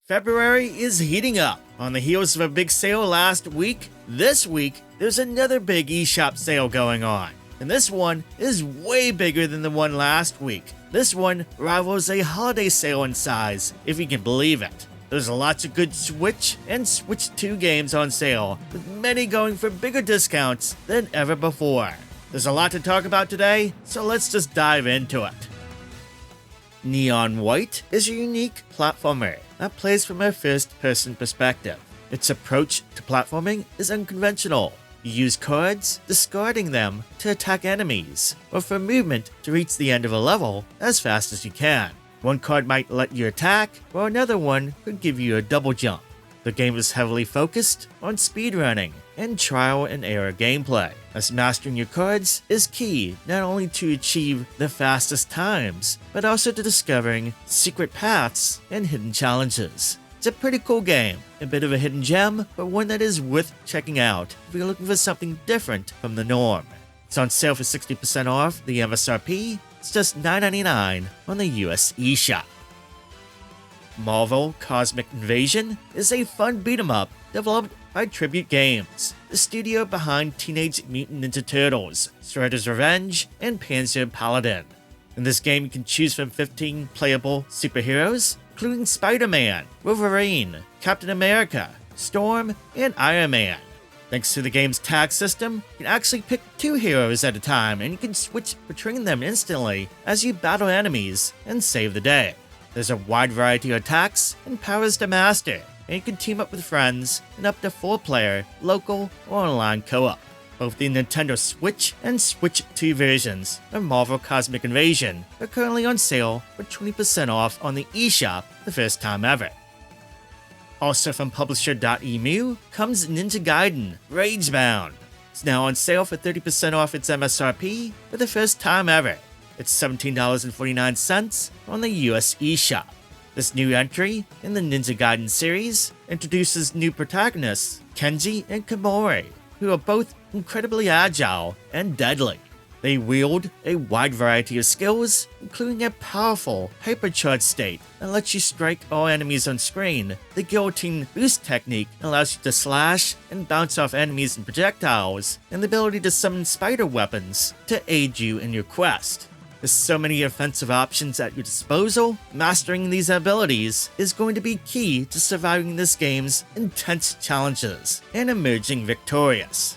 February is heating up. On the heels of a big sale last week, this week there's another big eShop sale going on. And this one is way bigger than the one last week. This one rivals a holiday sale in size, if you can believe it. There's lots of good Switch and Switch 2 games on sale, with many going for bigger discounts than ever before. There's a lot to talk about today, so let's just dive into it. Neon White is a unique platformer that plays from a first-person perspective. Its approach to platforming is unconventional. You use cards, discarding them to attack enemies, or for movement to reach the end of a level as fast as you can. One card might let you attack, while another one could give you a double jump. The game is heavily focused on speedrunning and trial and error gameplay, as mastering your cards is key not only to achieve the fastest times, but also to discovering secret paths and hidden challenges. It's a pretty cool game, a bit of a hidden gem, but one that is worth checking out if you're looking for something different from the norm. It's on sale for 60% off the MSRP. It's just $9.99 on the US eShop. Marvel Cosmic Invasion is a fun beat-em-up developed by Tribute Games, the studio behind Teenage Mutant Ninja Turtles, Shredder's Revenge, and Panzer Paladin. In this game, you can choose from 15 playable superheroes, including Spider-Man, Wolverine, Captain America, Storm, and Iron Man. Thanks to the game's tag system, you can actually pick 2 heroes at a time, and you can switch between them instantly as you battle enemies and save the day. There's a wide variety of attacks and powers to master, and you can team up with friends in up to 4-player, local, or online co-op. Both the Nintendo Switch and Switch 2 versions of Marvel Cosmic Invasion are currently on sale for 20% off on the eShop the first time ever. Also from publisher.emu comes Ninja Gaiden Ragebound. It's now on sale for 30% off its MSRP for the first time ever. It's $17.49 on the US eShop. This new entry in the Ninja Gaiden series introduces new protagonists, Kenji and Komori, who are both incredibly agile and deadly. They wield a wide variety of skills, including a powerful hypercharged state that lets you strike all enemies on screen. The guillotine boost technique allows you to slash and bounce off enemies and projectiles, and the ability to summon spider weapons to aid you in your quest. With so many offensive options at your disposal, mastering these abilities is going to be key to surviving this game's intense challenges and emerging victorious.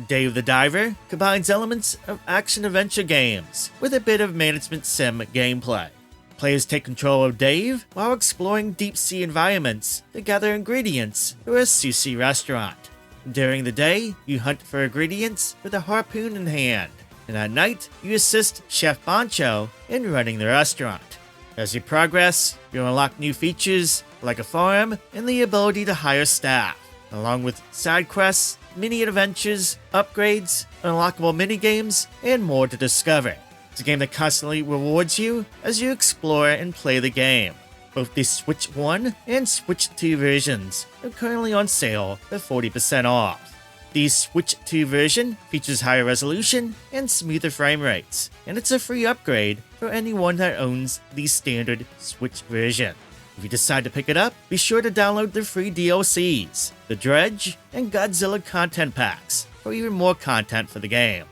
Dave the Diver combines elements of action-adventure games with a bit of management sim gameplay. Players take control of Dave while exploring deep-sea environments to gather ingredients for a sushi restaurant. During the day, you hunt for ingredients with a harpoon in hand, and at night, you assist Chef Bancho in running the restaurant. As you progress, you'll unlock new features like a farm and the ability to hire staff, along with side quests, mini-adventures, upgrades, unlockable minigames, and more to discover. It's a game that constantly rewards you as you explore and play the game. Both the Switch 1 and Switch 2 versions are currently on sale for 40% off. The Switch 2 version features higher resolution and smoother frame rates, and it's a free upgrade for anyone that owns the standard Switch version. If you decide to pick it up, be sure to download the free DLCs, the Dredge, and Godzilla content packs for even more content for the game.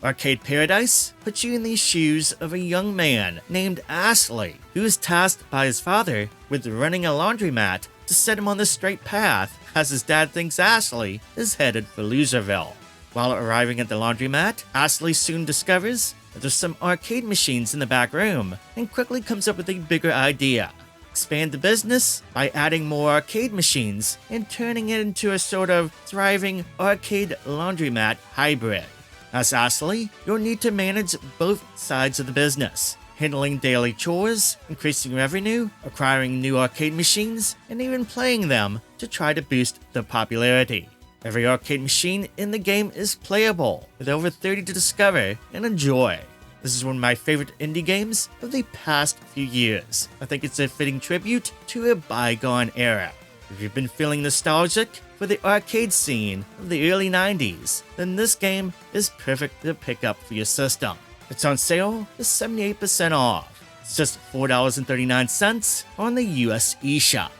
Arcade Paradise puts you in the shoes of a young man named Ashley, who is tasked by his father with running a laundromat to set him on the straight path, as his dad thinks Ashley is headed for Loserville. While arriving at the laundromat, Ashley soon discovers that there's some arcade machines in the back room and quickly comes up with a bigger idea. Expand the business by adding more arcade machines and turning it into a sort of thriving arcade laundromat hybrid. As Ashley, you'll need to manage both sides of the business, handling daily chores, increasing revenue, acquiring new arcade machines, and even playing them to try to boost their popularity. Every arcade machine in the game is playable, with over 30 to discover and enjoy. This is one of my favorite indie games of the past few years. I think it's a fitting tribute to a bygone era. If you've been feeling nostalgic for the arcade scene of the early 90s, then this game is perfect to pick up for your system. It's on sale for 78% off. It's just $4.39 on the US eShop.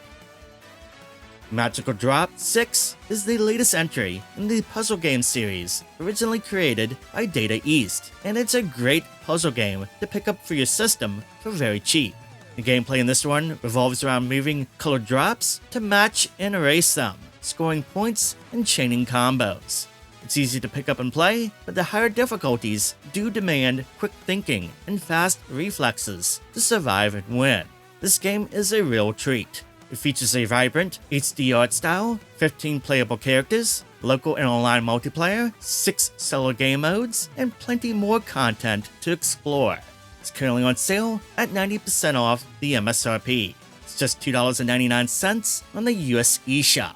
Magical Drop 6 is the latest entry in the puzzle game series, originally created by Data East, and it's a great puzzle game to pick up for your system for very cheap. The gameplay in this one revolves around moving colored drops to match and erase them, scoring points and chaining combos. It's easy to pick up and play, but the higher difficulties do demand quick thinking and fast reflexes to survive and win. This game is a real treat. It features a vibrant HD art style, 15 playable characters, local and online multiplayer, 6 solo game modes, and plenty more content to explore. It's currently on sale at 90% off the MSRP. It's just $2.99 on the US eShop.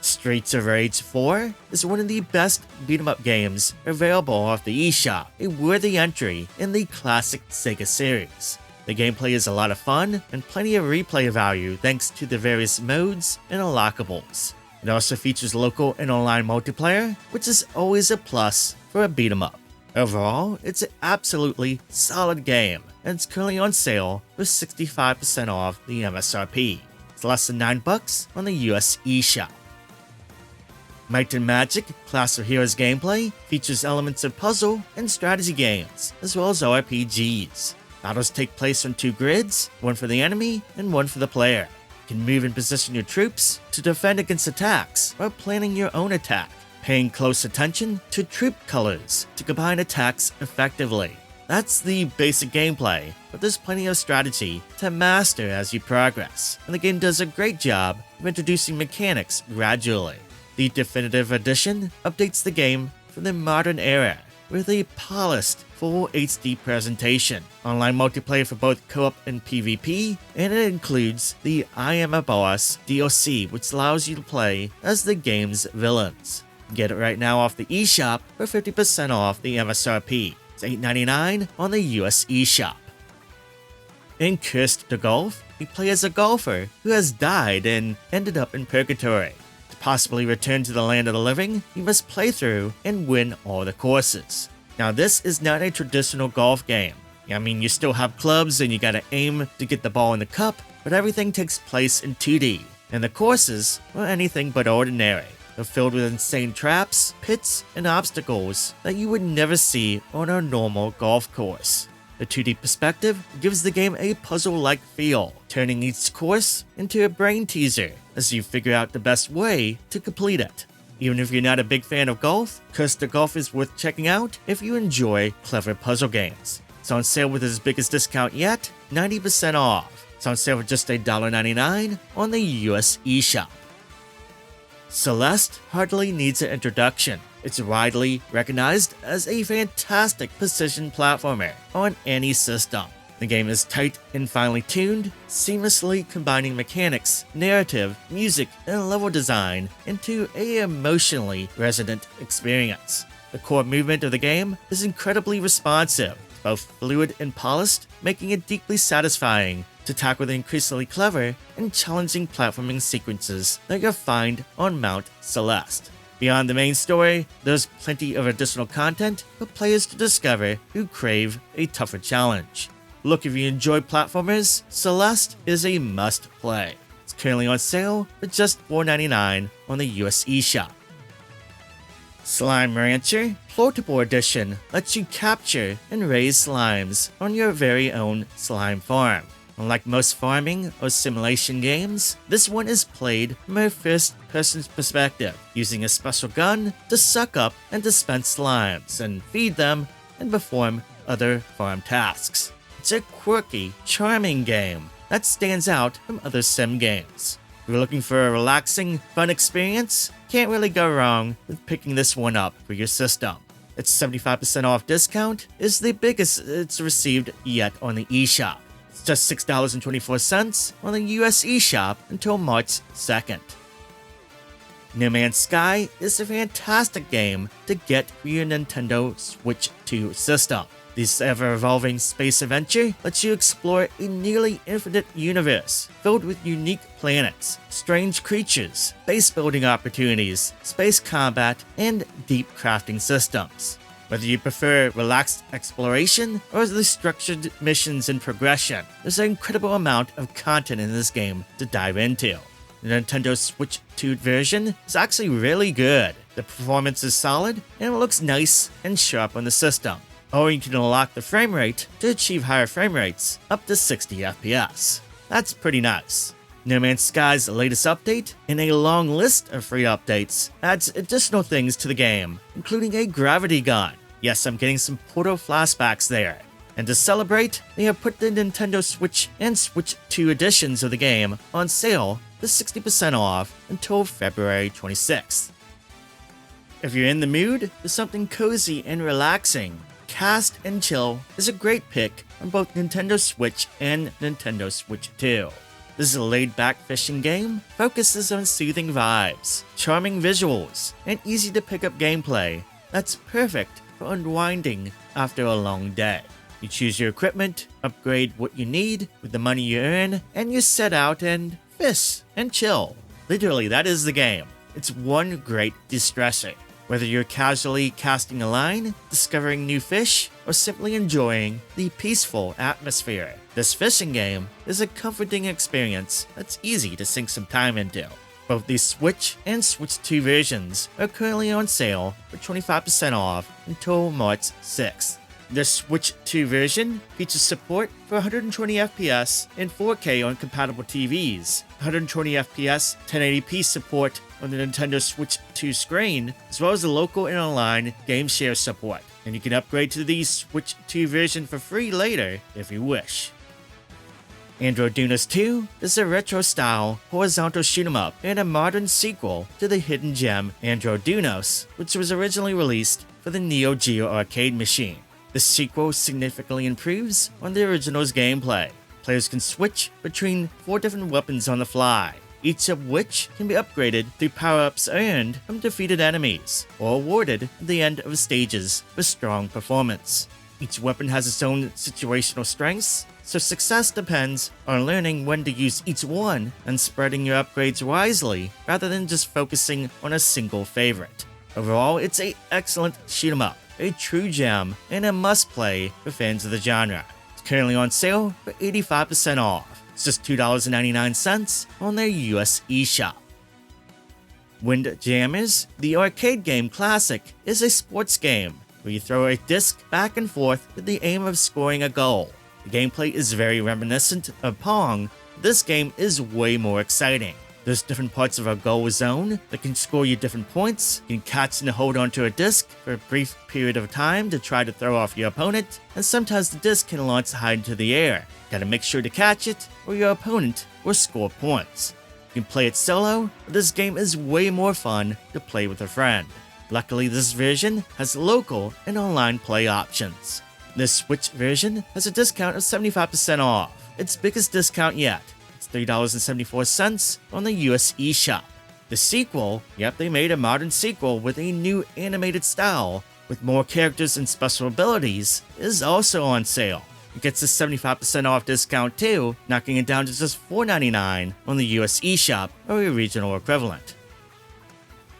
Streets of Rage 4 is one of the best beat-em-up games available off the eShop, a worthy entry in the classic Sega series. The gameplay is a lot of fun and plenty of replay value thanks to the various modes and unlockables. It also features local and online multiplayer, which is always a plus for a beat-em-up. Overall, it's an absolutely solid game, and it's currently on sale for 65% off the MSRP. It's less than $9 on the US eShop. Might and Magic Class of Heroes gameplay features elements of puzzle and strategy games, as well as RPGs. Battles take place on 2 grids, one for the enemy and one for the player. You can move and position your troops to defend against attacks or planning your own attack, paying close attention to troop colors to combine attacks effectively. That's the basic gameplay, but there's plenty of strategy to master as you progress, and the game does a great job of introducing mechanics gradually. The Definitive Edition updates the game for the modern era with a polished full HD presentation, online multiplayer for both co-op and PvP, and it includes the I Am a Boss DLC, which allows you to play as the game's villains. Get it right now off the eShop for 50% off the MSRP. It's $8.99 on the US eShop. In Cursed to Golf, you play as a golfer who has died and ended up in purgatory. To possibly return to the land of the living, you must play through and win all the courses. Now, this is not a traditional golf game. I mean, you still have clubs and you gotta aim to get the ball in the cup, but everything takes place in 2D, and the courses are anything but ordinary. They're filled with insane traps, pits, and obstacles that you would never see on a normal golf course. The 2D perspective gives the game a puzzle-like feel, turning each course into a brain teaser as you figure out the best way to complete it. Even if you're not a big fan of golf, Cursed to Golf is worth checking out if you enjoy clever puzzle games. It's on sale with its biggest discount yet, 90% off. It's on sale for just $1.99 on the US eShop. Celeste hardly needs an introduction. It's widely recognized as a fantastic precision platformer on any system. The game is tight and finely tuned, seamlessly combining mechanics, narrative, music, and level design into an emotionally resonant experience. The core movement of the game is incredibly responsive, both fluid and polished, making it deeply satisfying to tackle the increasingly clever and challenging platforming sequences that you'll find on Mount Celeste. Beyond the main story, there's plenty of additional content for players to discover who crave a tougher challenge. Look, if you enjoy platformers, Celeste is a must-play. It's currently on sale for just $4.99 on the US eShop. Slime Rancher Plortable Edition lets you capture and raise slimes on your very own slime farm. Unlike most farming or simulation games, this one is played from a first-person perspective, using a special gun to suck up and dispense slimes and feed them and perform other farm tasks. It's a quirky, charming game that stands out from other sim games. If you're looking for a relaxing, fun experience, can't really go wrong with picking this one up for your system. Its 75% off discount is the biggest it's received yet on the eShop. It's just $6.24 on the US eShop until March 2nd. No Man's Sky is a fantastic game to get for your Nintendo Switch 2 system. This ever-evolving space adventure lets you explore a nearly infinite universe filled with unique planets, strange creatures, base-building opportunities, space combat, and deep crafting systems. Whether you prefer relaxed exploration or the structured missions and progression, there's an incredible amount of content in this game to dive into. The Nintendo Switch 2 version is actually really good. The performance is solid and it looks nice and sharp on the system. Or you can unlock the frame rate to achieve higher frame rates up to 60 FPS. That's pretty nice. No Man's Sky's latest update, and a long list of free updates, adds additional things to the game, including a gravity gun. Yes, I'm getting some Portal flashbacks there. And to celebrate, they have put the Nintendo Switch and Switch 2 editions of the game on sale for 60% off until February 26th. If you're in the mood for something cozy and relaxing, Cast and Chill is a great pick on both Nintendo Switch and Nintendo Switch 2. This is a laid-back fishing game, focuses on soothing vibes, charming visuals, and easy-to-pick-up gameplay that's perfect for unwinding after a long day. You choose your equipment, upgrade what you need with the money you earn, and you set out and fish and chill. Literally, that is the game. It's one great distressor. Whether you're casually casting a line, discovering new fish, or simply enjoying the peaceful atmosphere, this fishing game is a comforting experience that's easy to sink some time into. Both the Switch and Switch 2 versions are currently on sale for 25% off until March 6th. The Switch 2 version features support for 120 FPS and 4K on compatible TVs, 120 FPS 1080p support on the Nintendo Switch 2 screen, as well as the local and online game share support. And you can upgrade to the Switch 2 version for free later if you wish. Andro Dunos II is a retro-style horizontal shoot-'em-up and a modern sequel to the hidden gem Andro Dunos, which was originally released for the Neo Geo arcade machine. The sequel significantly improves on the original's gameplay. Players can switch between 4 different weapons on the fly, each of which can be upgraded through power-ups earned from defeated enemies or awarded at the end of stages for strong performance. Each weapon has its own situational strengths, so success depends on learning when to use each one and spreading your upgrades wisely rather than just focusing on a single favorite. Overall, it's an excellent shoot-'em-up, a true gem, and a must-play for fans of the genre. It's currently on sale for 85% off. It's just $2.99 on their US eShop. Windjammers, the arcade game classic, is a sports game where you throw a disc back and forth with the aim of scoring a goal. The gameplay is very reminiscent of Pong. This game is way more exciting. There's different parts of a goal zone that can score you different points. You can catch and hold onto a disc for a brief period of time to try to throw off your opponent, and sometimes the disc can launch high into the air. Gotta make sure to catch it, or your opponent will score points. You can play it solo, but this game is way more fun to play with a friend. Luckily, this version has local and online play options. The Switch version has a discount of 75% off, its biggest discount yet. $3.74 on the US eShop. The sequel, yep, they made a modern sequel with a new animated style with more characters and special abilities, is also on sale. It gets a 75% off discount too, knocking it down to just $4.99 on the US eShop or a regional equivalent.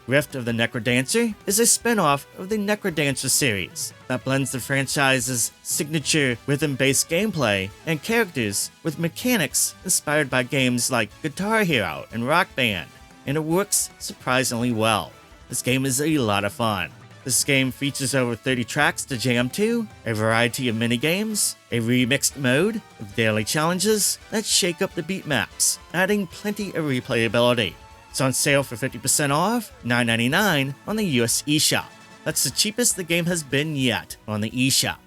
Rift of the NecroDancer is a spin-off of the NecroDancer series that blends the franchise's signature rhythm-based gameplay and characters with mechanics inspired by games like Guitar Hero and Rock Band, and it works surprisingly well. This game is a lot of fun. This game features over 30 tracks to jam to, a variety of minigames, a remixed mode with daily challenges that shake up the beat maps, adding plenty of replayability. It's on sale for 50% off, $9.99 on the US eShop. That's the cheapest the game has been yet on the eShop.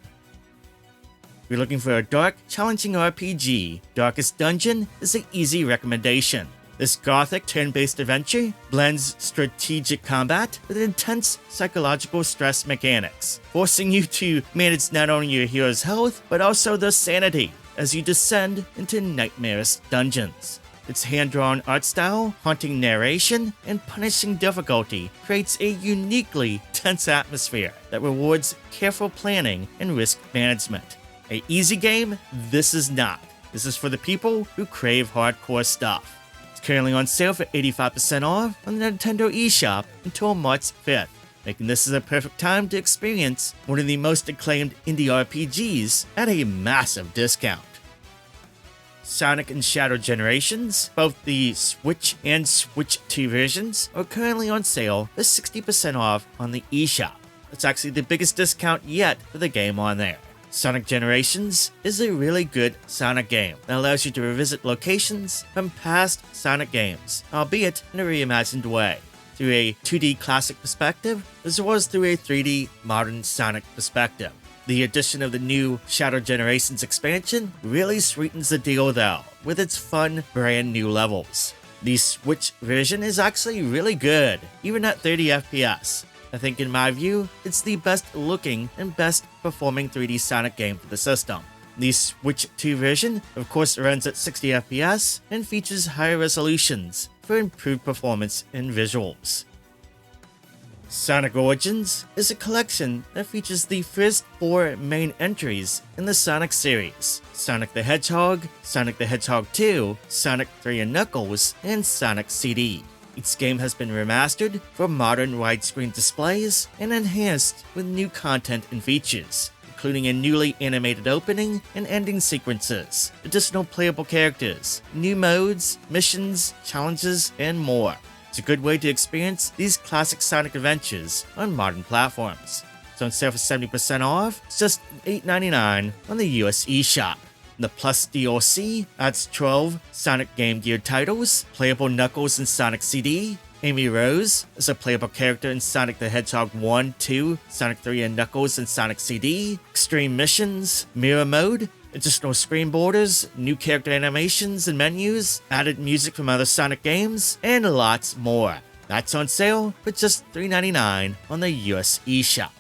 If you're looking for a dark, challenging RPG, Darkest Dungeon is an easy recommendation. This gothic turn-based adventure blends strategic combat with intense psychological stress mechanics, forcing you to manage not only your hero's health, but also their sanity as you descend into nightmarish dungeons. Its hand-drawn art style, haunting narration, and punishing difficulty creates a uniquely tense atmosphere that rewards careful planning and risk management. An easy game? This is not. This is for the people who crave hardcore stuff. It's currently on sale for 85% off on the Nintendo eShop until March 5th. making this a perfect time to experience one of the most acclaimed indie RPGs at a massive discount. Sonic and Shadow Generations, both the Switch and Switch 2 versions, are currently on sale for 60% off on the eShop. It's actually the biggest discount yet for the game on there. Sonic Generations is a really good Sonic game that allows you to revisit locations from past Sonic games, albeit in a reimagined way, through a 2D classic perspective as well as through a 3D modern Sonic perspective. The addition of the new Shadow Generations expansion really sweetens the deal though, with its fun, brand new levels. The Switch version is actually really good, even at 30 FPS. I think in my view, it's the best looking and best performing 3D Sonic game for the system. The Switch 2 version, of course, runs at 60 FPS and features higher resolutions for improved performance and visuals. Sonic Origins is a collection that features the first 4 main entries in the Sonic series: Sonic the Hedgehog, Sonic the Hedgehog 2, Sonic 3 and Knuckles, and Sonic CD. Each game has been remastered for modern widescreen displays and enhanced with new content and features, including a newly animated opening and ending sequences, additional playable characters, new modes, missions, challenges, and more. It's a good way to experience these classic Sonic adventures on modern platforms. It's on sale for 70% off, it's just $8.99 on the US eShop. The Plus DLC adds 12 Sonic Game Gear titles, playable Knuckles and Sonic CD. Amy Rose is a playable character in Sonic the Hedgehog 1, 2, Sonic 3 and Knuckles and Sonic CD. Extreme missions, mirror mode, additional screen borders, new character animations and menus, added music from other Sonic games, and lots more. That's on sale for just $3.99 on the US eShop.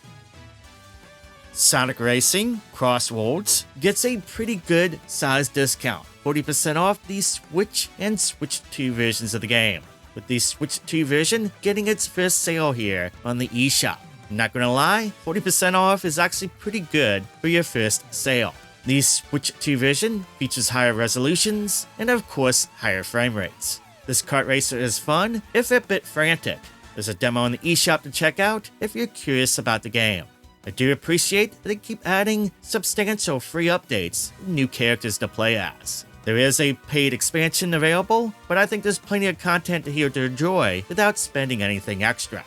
Sonic Racing CrossWorlds gets a pretty good size discount, 40% off the Switch and Switch 2 versions of the game, with the Switch 2 version getting its first sale here on the eShop. I'm not gonna lie, 40% off is actually pretty good for your first sale. The Switch 2 version features higher resolutions and of course higher frame rates. This kart racer is fun, if a bit frantic. There's a demo on the eShop to check out if you're curious about the game. I do appreciate that they keep adding substantial free updates and new characters to play as. There is a paid expansion available, but I think there's plenty of content here to enjoy without spending anything extra.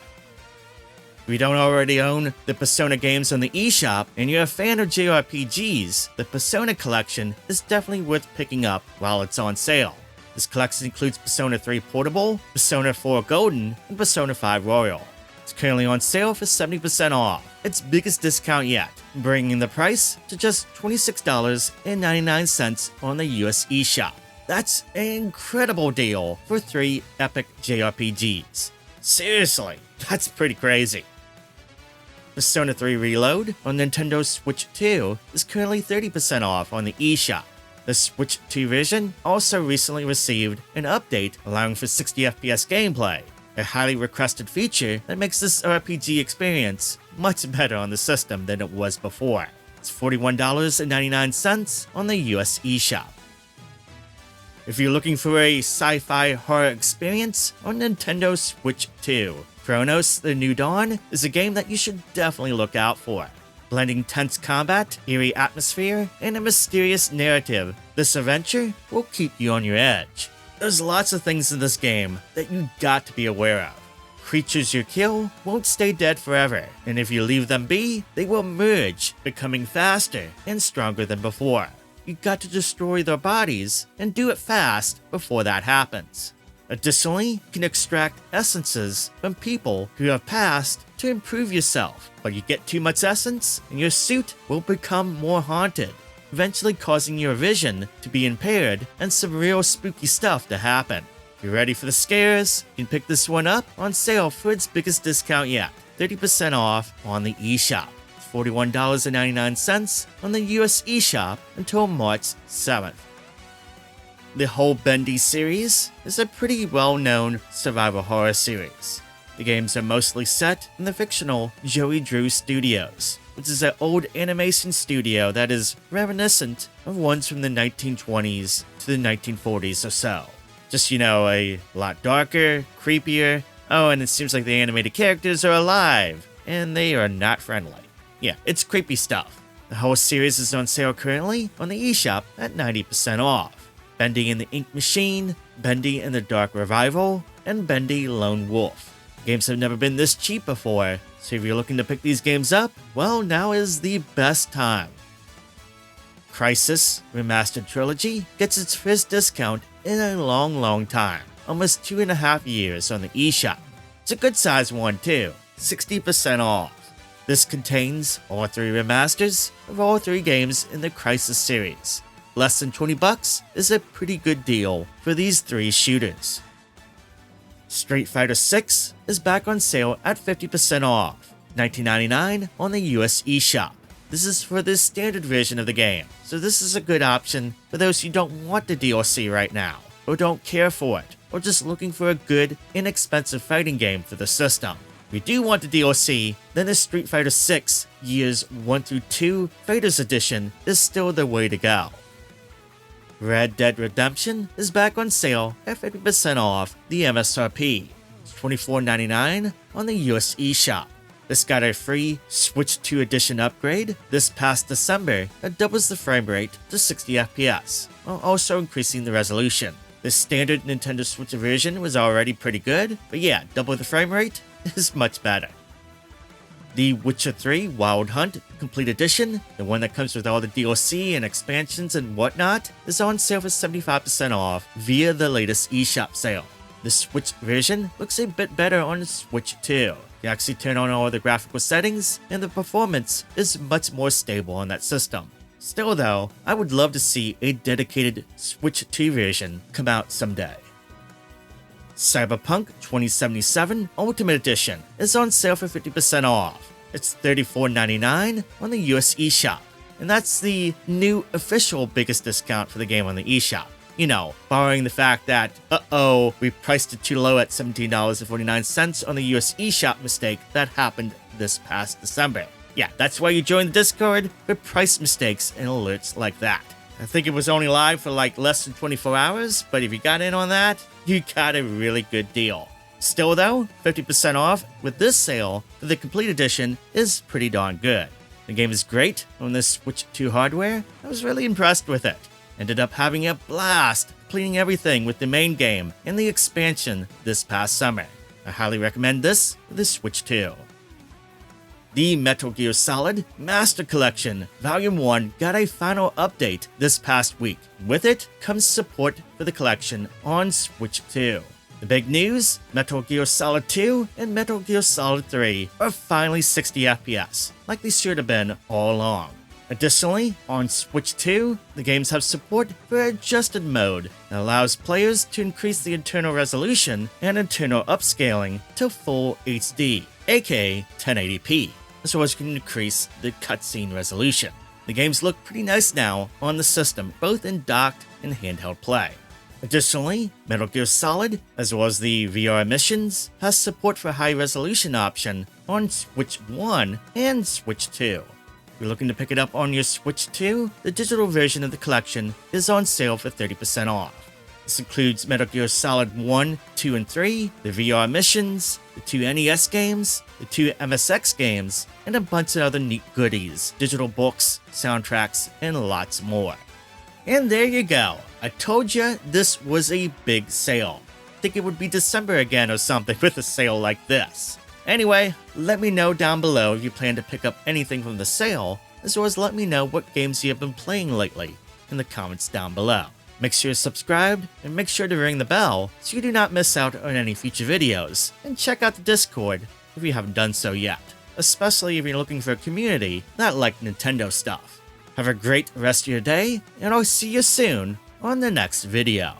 If you don't already own the Persona games on the eShop and you're a fan of JRPGs, the Persona collection is definitely worth picking up while it's on sale. This collection includes Persona 3 Portable, Persona 4 Golden, and Persona 5 Royal. It's currently on sale for 70% off, its biggest discount yet, bringing the price to just $26.99 on the US eShop. That's an incredible deal for 3 epic JRPGs. Seriously, that's pretty crazy. Persona 3 Reload on Nintendo Switch 2 is currently 30% off on the eShop. The Switch 2 version also recently received an update allowing for 60 FPS gameplay, a highly requested feature that makes this RPG experience much better on the system than it was before. It's $41.99 on the US eShop. If you're looking for a sci-fi horror experience on Nintendo Switch 2, Cronos: The New Dawn is a game that you should definitely look out for. Blending tense combat, eerie atmosphere, and a mysterious narrative, this adventure will keep you on your edge. There's lots of things in this game that you got to be aware of. Creatures you kill won't stay dead forever, and if you leave them be, they will merge, becoming faster and stronger than before. You got to destroy their bodies, and do it fast before that happens. Additionally, you can extract essences from people who have passed to improve yourself, but you get too much essence, and your suit will become more haunted, eventually causing your vision to be impaired and some real spooky stuff to happen. If you're ready for the scares, you can pick this one up on sale for its biggest discount yet, 30% off on the eShop. It's $41.99 on the US eShop until March 7th. The whole Bendy series is a pretty well-known survival horror series. The games are mostly set in the fictional Joey Drew Studios, which is an old animation studio that is reminiscent of ones from the 1920s to the 1940s or so. Just, a lot darker, creepier, Oh, and it seems like the animated characters are alive, and they are not friendly. Yeah, it's creepy stuff. The whole series is on sale currently on the eShop at 90% off. Bendy and the Ink Machine, Bendy and the Dark Revival, and Bendy Lone Wolf. Games have never been this cheap before, so if you're looking to pick these games up, well, now is the best time. Crysis Remastered Trilogy gets its first discount in a long time, almost 2.5 years on the eShop. It's a good size one too, 60% off. This contains all 3 remasters of all 3 games in the Crysis series. Less than $20 is a pretty good deal for these 3 shooters. Street Fighter VI is back on sale at 50% off, $19.99 on the US eShop. This is for the standard version of the game, so this is a good option for those who don't want the DLC right now, or don't care for it, or just looking for a good, inexpensive fighting game for the system. If you do want the DLC, then the Street Fighter VI Years 1 through 2 Fighters Edition is still the way to go. Red Dead Redemption is back on sale at 50% off the MSRP. It's $24.99 on the US eShop. This got a free Switch 2 Edition upgrade this past December that doubles the frame rate to 60 FPS, while also increasing the resolution. The standard Nintendo Switch version was already pretty good, but yeah, double the frame rate is much better. The Witcher 3 Wild Hunt Complete Edition, the one that comes with all the DLC and expansions and whatnot, is on sale for 75% off via the latest eShop sale. The Switch version looks a bit better on the Switch 2. You actually turn on all the graphical settings, and the performance is much more stable on that system. Still though, I would love to see a dedicated Switch 2 version come out someday. Cyberpunk 2077 Ultimate Edition is on sale for 50% off. It's $34.99 on the US eShop, and that's the new official biggest discount for the game on the eShop. You know, barring the fact that, we priced it too low at $17.49 on the US eShop mistake that happened this past December. Yeah, that's why you join the Discord for price mistakes and alerts like that. I think it was only live for like less than 24 hours, but if you got in on that, you got a really good deal. Still though, 50% off with this sale for the Complete Edition is pretty darn good. The game is great on this Switch 2 hardware. I was really impressed with it. Ended up having a blast completing everything with the main game and the expansion this past summer. I highly recommend this for the Switch 2. The Metal Gear Solid Master Collection Volume 1 got a final update this past week. With it comes support for the collection on Switch 2. The big news, Metal Gear Solid 2 and Metal Gear Solid 3 are finally 60 FPS, like they should have been all along. Additionally, on Switch 2, the games have support for adjusted mode that allows players to increase the internal resolution and internal upscaling to full HD, aka 1080p, as well as you can increase the cutscene resolution. The games look pretty nice now on the system, both in docked and handheld play. Additionally, Metal Gear Solid, as well as the VR missions, has support for high resolution option on Switch 1 and Switch 2. If you're looking to pick it up on your Switch 2, the digital version of the collection is on sale for 30% off. This includes Metal Gear Solid 1, 2, and 3, the VR missions, the 2 NES games, the 2 MSX games, and a bunch of other neat goodies, digital books, soundtracks, and lots more. And there you go. I told you this was a big sale. I think it would be December again or something with a sale like this. Anyway, let me know down below if you plan to pick up anything from the sale, as well as let me know what games you have been playing lately in the comments down below. Make sure you're subscribed and make sure to ring the bell so you do not miss out on any future videos, and check out the Discord if you haven't done so yet, especially if you're looking for a community that like Nintendo stuff. Have a great rest of your day, and I'll see you soon on the next video.